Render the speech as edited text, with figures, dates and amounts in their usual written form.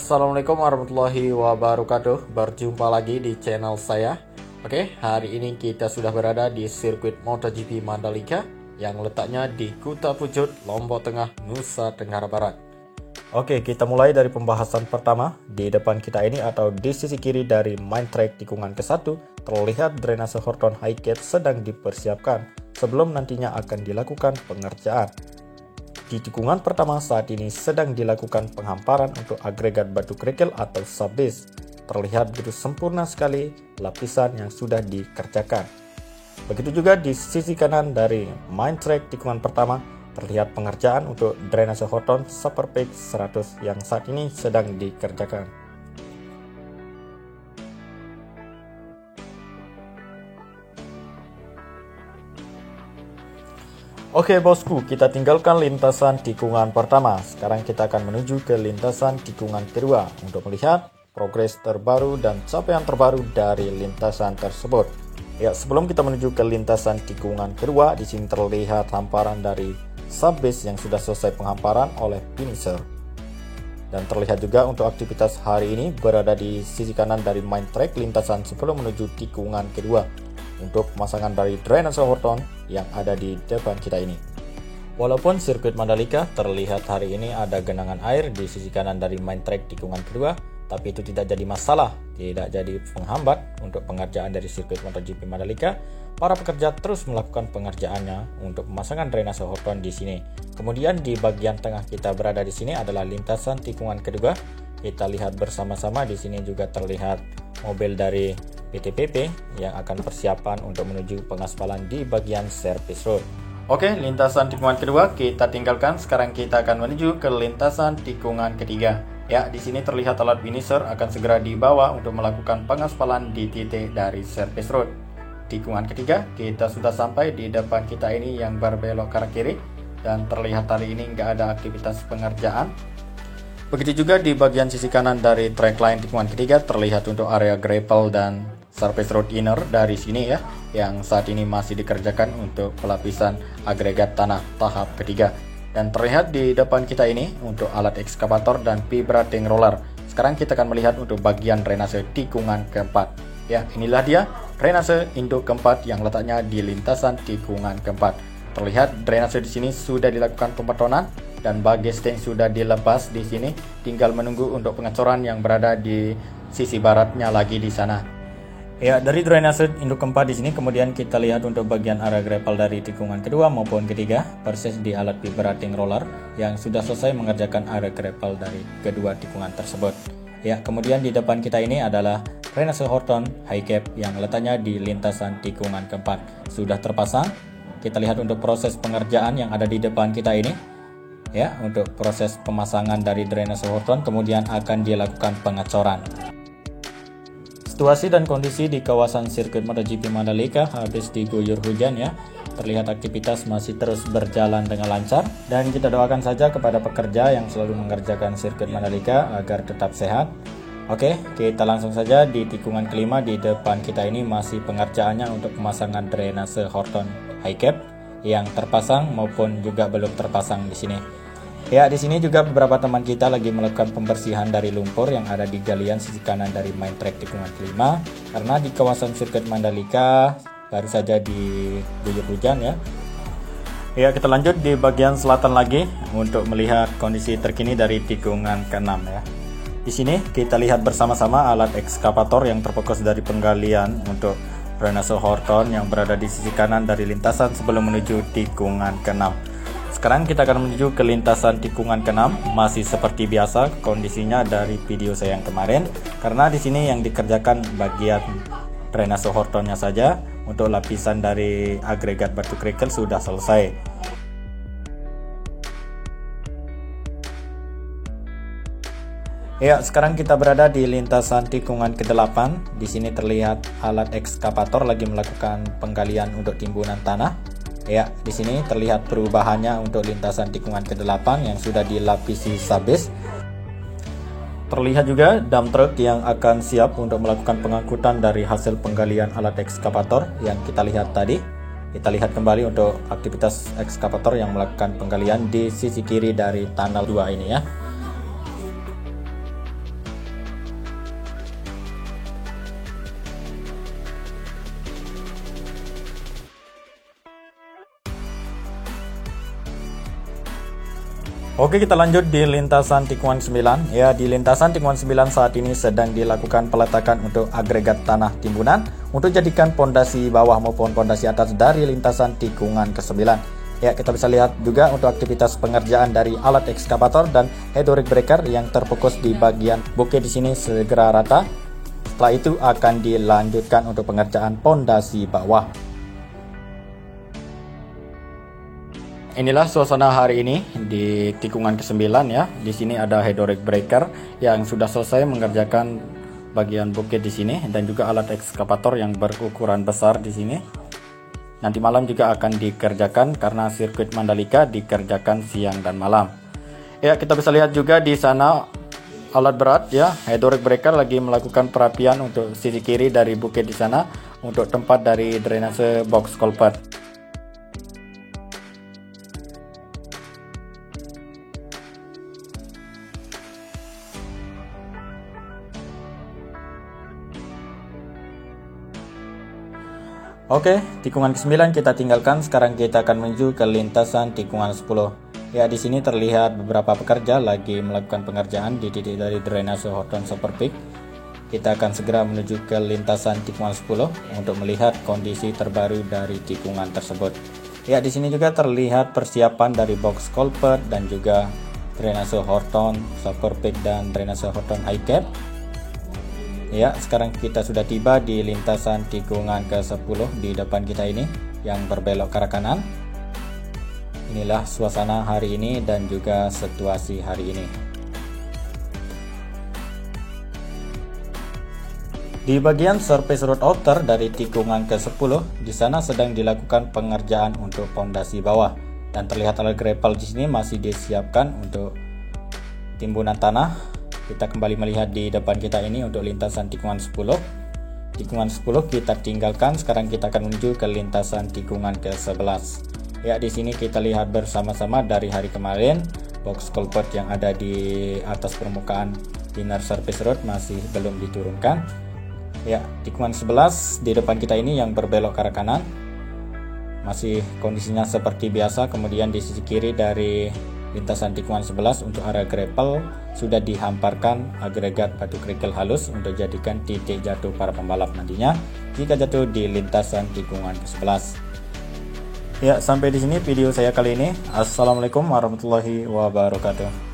Assalamualaikum warahmatullahi wabarakatuh. Berjumpa lagi di channel saya. Oke, hari ini kita sudah berada di sirkuit MotoGP Mandalika yang letaknya di Kuta Pucut, Lombok Tengah, Nusa Tenggara Barat. Oke, kita mulai dari pembahasan pertama. Di depan kita ini atau di sisi kiri dari main track tikungan ke-1 terlihat drainase Horton Highgate sedang dipersiapkan sebelum nantinya akan dilakukan pengerjaan. Di tikungan pertama saat ini sedang dilakukan penghamparan untuk agregat batu kerikil atau subbase. Terlihat begitu sempurna sekali lapisan yang sudah dikerjakan. Begitu juga di sisi kanan dari main track tikungan pertama terlihat pengerjaan untuk drainase Horton Superpeak 100 yang saat ini sedang dikerjakan. Oke bosku, kita tinggalkan lintasan tikungan pertama. Sekarang kita akan menuju ke lintasan tikungan kedua untuk melihat progres terbaru dan capaian terbaru dari lintasan tersebut. Ya, sebelum kita menuju ke lintasan tikungan kedua, di sini terlihat hamparan dari subbase yang sudah selesai penghamparan oleh finisher. Dan terlihat juga untuk aktivitas hari ini berada di sisi kanan dari main track lintasan sebelum menuju tikungan kedua untuk pemasangan dari drainase Horton yang ada di depan kita ini. Walaupun sirkuit Mandalika terlihat hari ini ada genangan air di sisi kanan dari main track tikungan kedua, tapi itu tidak jadi masalah, tidak jadi penghambat untuk pengerjaan dari sirkuit MotoGP Mandalika. Para pekerja terus melakukan pengerjaannya untuk pemasangan drainase Horton di sini. Kemudian di bagian tengah kita berada di sini adalah lintasan tikungan kedua. Kita lihat bersama-sama di sini juga terlihat mobil dari PTPP yang akan persiapan untuk menuju pengaspalan di bagian service road. Oke, lintasan tikungan kedua kita tinggalkan. Sekarang kita akan menuju ke lintasan tikungan ketiga. Ya, di sini terlihat alat finisher akan segera dibawa untuk melakukan pengaspalan di titik dari service road. Tikungan ketiga kita sudah sampai di depan kita ini yang berbelok ke arah kiri dan terlihat hari ini nggak ada aktivitas pengerjaan. Begitu juga di bagian sisi kanan dari track line tikungan ketiga terlihat untuk area gravel dan surface road inner dari sini ya, yang saat ini masih dikerjakan untuk pelapisan agregat tanah tahap ketiga. Dan terlihat di depan kita ini untuk alat ekskavator dan vibrating roller. Sekarang kita akan melihat untuk bagian drainase tikungan keempat. Ya, inilah dia drainase induk keempat yang letaknya di lintasan tikungan keempat. Terlihat drainase di sini sudah dilakukan pembetonan dan bagai stank sudah dilepas di sini. Tinggal menunggu untuk pengecoran yang berada di sisi baratnya lagi di sana. Ya, dari drainase induk keempat di sini kemudian kita lihat untuk bagian area gravel dari tikungan kedua maupun ketiga persis di alat vibrating roller yang sudah selesai mengerjakan area gravel dari kedua tikungan tersebut. Ya, kemudian di depan kita ini adalah drainase Horton Highgate yang letaknya di lintasan tikungan keempat. Sudah terpasang. Kita lihat untuk proses pengerjaan yang ada di depan kita ini. Ya, untuk proses pemasangan dari drainase Horton kemudian akan dilakukan pengecoran. Situasi dan kondisi di kawasan sirkuit MotoGP Mandalika habis diguyur hujan ya. Terlihat aktivitas masih terus berjalan dengan lancar dan kita doakan saja kepada pekerja yang selalu mengerjakan sirkuit Mandalika agar tetap sehat. Oke, kita langsung saja di tikungan kelima. Di depan kita ini masih pengerjaannya untuk pemasangan drainase Horton Highgate yang terpasang maupun juga belum terpasang di sini. Ya, di sini juga beberapa teman kita lagi melakukan pembersihan dari lumpur yang ada di galian sisi kanan dari main track tikungan kelima karena di kawasan sirkuit Mandalika baru saja diguyur hujan ya. Ya, kita lanjut di bagian selatan lagi untuk melihat kondisi terkini dari tikungan ke-6 ya. Di sini kita lihat bersama-sama alat ekskavator yang terfokus dari penggalian untuk drainase Horton yang berada di sisi kanan dari lintasan sebelum menuju tikungan ke-6. Sekarang kita akan menuju ke lintasan tikungan ke-6. Masih seperti biasa kondisinya dari video saya yang kemarin karena di sini yang dikerjakan bagian drainase Hortonnya saja. Untuk lapisan dari agregat batu kerikil sudah selesai. Ya, sekarang kita berada di lintasan tikungan ke-8. Di sini terlihat alat ekskavator lagi melakukan penggalian untuk timbunan tanah. Ya, di sini terlihat perubahannya untuk lintasan tikungan ke-8 yang sudah dilapisi subbase. Terlihat juga dump truck yang akan siap untuk melakukan pengangkutan dari hasil penggalian alat ekskavator yang kita lihat tadi. Kita lihat kembali untuk aktivitas ekskavator yang melakukan penggalian di sisi kiri dari tunnel 2 ini ya. Oke, kita lanjut di lintasan tikungan 9. Ya, di lintasan tikungan 9 saat ini sedang dilakukan peletakan untuk agregat tanah timbunan untuk jadikan pondasi bawah maupun pondasi atas dari lintasan tikungan ke-9. Ya, kita bisa lihat juga untuk aktivitas pengerjaan dari alat ekskavator dan hydraulic breaker yang terfokus di bagian bukit di sini segera rata. Setelah itu akan dilanjutkan untuk pengerjaan pondasi bawah. Inilah suasana hari ini di tikungan ke-9 ya. Di sini ada hydraulic breaker yang sudah selesai mengerjakan bagian bukit di sini dan juga alat ekskavator yang berukuran besar di sini. Nanti malam juga akan dikerjakan karena sirkuit Mandalika dikerjakan siang dan malam. Ya, kita bisa lihat juga di sana alat berat ya, hydraulic breaker lagi melakukan perapian untuk sisi kiri dari bukit di sana untuk tempat dari drainase box culvert. Oke, tikungan ke-9 kita tinggalkan. Sekarang kita akan menuju ke lintasan tikungan 10. Ya, di sini terlihat beberapa pekerja lagi melakukan pengerjaan di titik dari drainase Horton Super Peak. Kita akan segera menuju ke lintasan tikungan 10 untuk melihat kondisi terbaru dari tikungan tersebut. Ya, di sini juga terlihat persiapan dari box culvert dan juga drainase Horton Super Peak dan drainase Horton High Cap. Ya, sekarang kita sudah tiba di lintasan tikungan ke-10 di depan kita ini yang berbelok ke arah kanan. Inilah suasana hari ini dan juga situasi hari ini. Di bagian surface road outer dari tikungan ke-10, di sana sedang dilakukan pengerjaan untuk pondasi bawah dan terlihat alat grapple di sini masih disiapkan untuk timbunan tanah. Kita kembali melihat di depan kita ini untuk lintasan tikungan 10. Tikungan 10 kita tinggalkan, sekarang kita akan menuju ke lintasan tikungan ke-11. Ya, di sini kita lihat bersama-sama dari hari kemarin box culvert yang ada di atas permukaan inner surface road masih belum diturunkan. Ya, tikungan 11 di depan kita ini yang berbelok ke arah kanan masih kondisinya seperti biasa. Kemudian di sisi kiri dari lintasan tikungan 11 untuk area grapple sudah dihamparkan agregat batu kerikil halus untuk jadikan titik jatuh para pembalap nantinya jika jatuh di lintasan tikungan ke-11. Ya, sampai di sini video saya kali ini. Assalamualaikum warahmatullahi wabarakatuh.